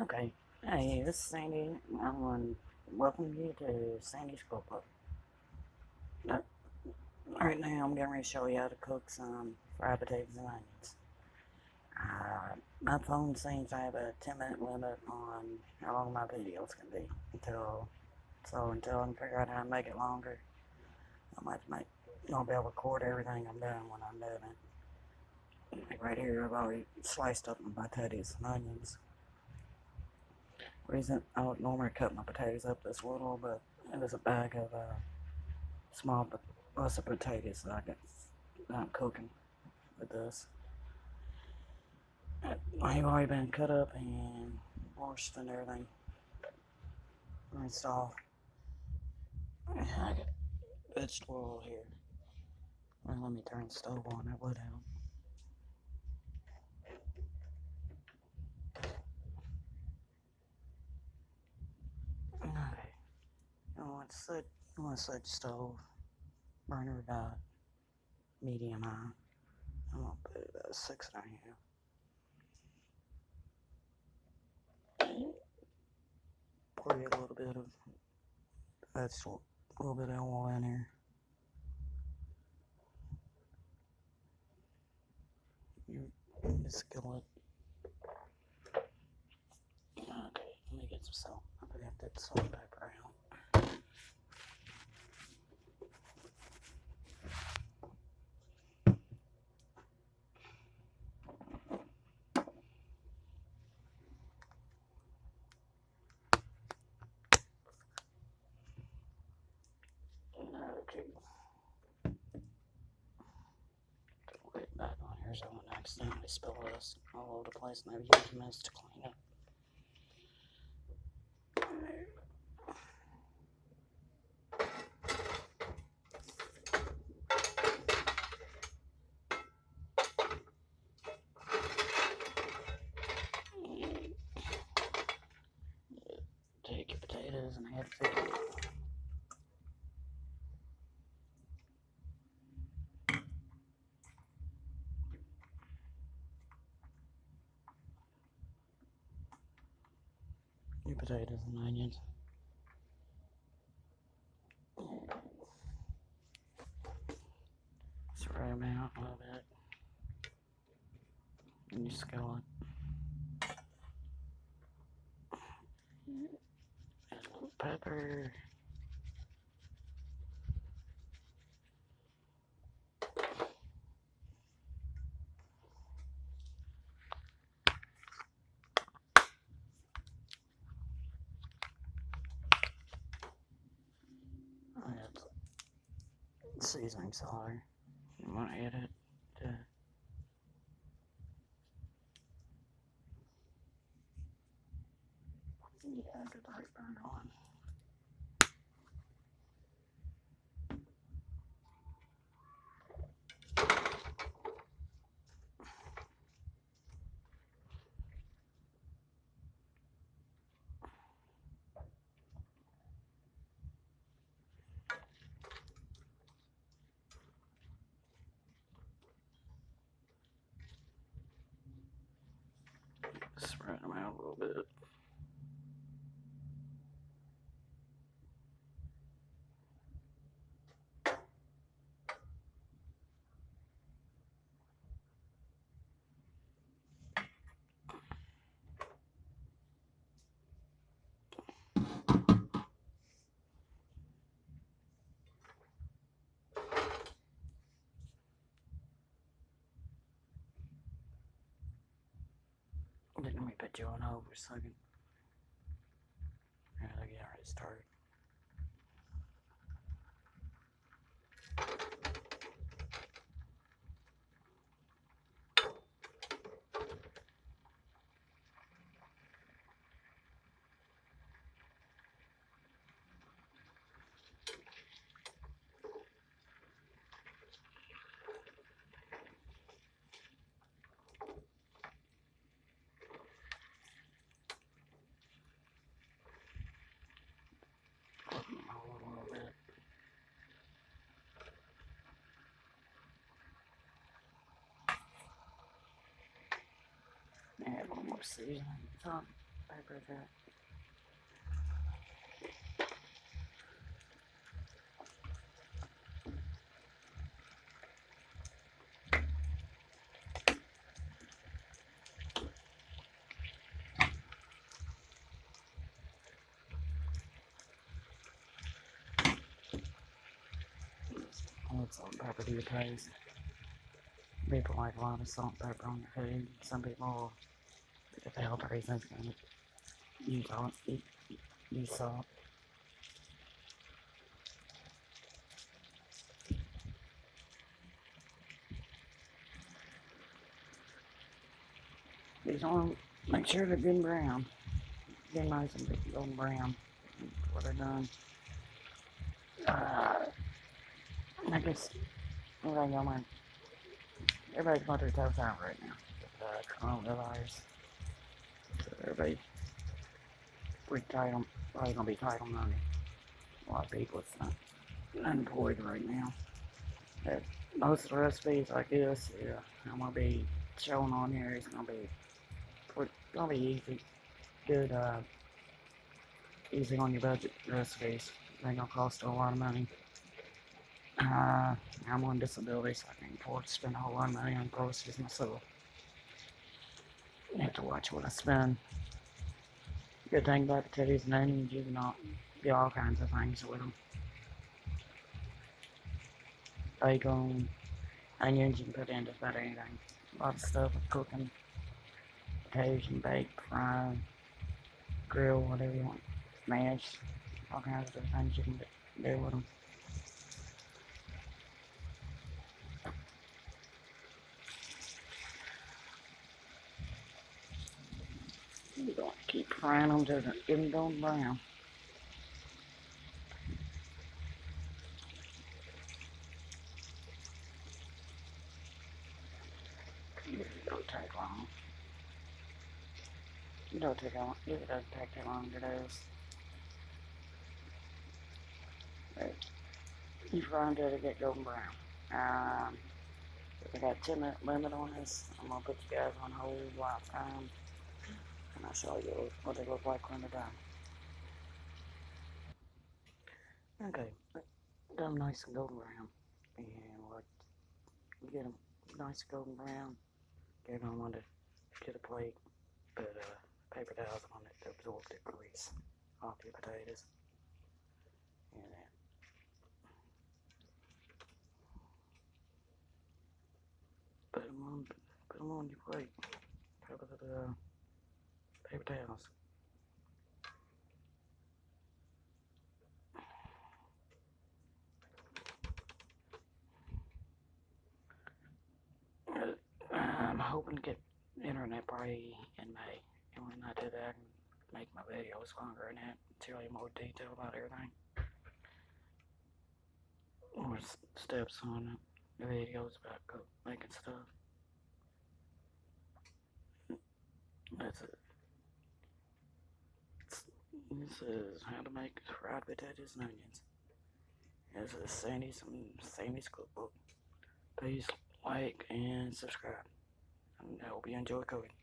Okay. Hey, this is Sandy. I want to welcome you to Sandy's Cookbook. Uh, right now, I'm getting ready to show you how to cook some fried potatoes and onions. My phone seems to have a 10-minute limit on how long my videos can be until I can figure out how to make it longer. I might make, I'll be able to record everything I'm doing when I'm doing it. Like right here, I've already sliced up my potatoes and onions. Reason I don't normally cut my potatoes up this little, but it was a bag of small busted potatoes that I'm cooking with this. They've already been cut up and washed and everything. Rinsed off. I got vegetable oil here. Well, let me turn the stove on. That would help. Okay. You want to set the stove. Burner about medium high. I'm gonna put about 6 down here. Pour a little bit of vegetable, a little bit of oil in here. You skillet. Okay, let me get some salt. I'm gonna have that salt and pepper out. Okay. Put it back on here so I don't accidentally spill this all over the place and I've used minutes to clean it. Take your potatoes and add 50. Your potatoes and onions. Spread them out a little bit. And your skillet. Add a little pepper. Add seasoning salt. You want to add it to. Yeah, get the heartburn on. Spread them out a little bit. Let me put you on hold for a second. I gotta get ready to start. Put them all a little bit. Add a little more seasoning. Some paper that. What salt and pepper do you taste? People like a lot of salt and pepper on their food. Some people, if the health reasons, use salt. These don't make sure they're good brown. Get nice and golden brown before they're done. I guess everybody's going through a tough time right now. Coronavirus. So everybody's probably gonna be tight on money. A lot of people it's not unemployed right now. But most of the recipes like this, yeah, I'm gonna be showing on here is gonna be easy, good, easy on your budget recipes. They ain't gonna cost a lot of money. I'm on disability, so I can't afford to spend a whole lot of money on groceries myself. You have to watch what I spend. Good thing about potatoes and onions, you can do all kinds of things with them. Bacon, onions, you can put in just about anything. A lot of stuff with cooking. Potatoes you can bake, fry, grill, whatever you want. Mash, all kinds of things you can do with them. You're going to keep frying them till they're getting golden brown. It don't take long. It doesn't take too long to do. But you fry them till they get golden brown. If I got a 10-minute limit on this, I'm going to put you guys on hold while I fry them. And I'll show you what they look like when they're done. Okay, got them nice and golden brown. And what you get them nice and golden brown, you're going to want to get a plate, put paper towels on it to absorb the grease off your potatoes. And then put them on your plate. Cover the paper towels. I'm hoping to get internet probably in May. And when I do that, I can make my videos longer and that, tell you more detail about everything. More steps on the videos about making stuff. That's it. This is how to make fried potatoes and onions. This is Sandy's cookbook. Please like and subscribe. And I hope you enjoy cooking.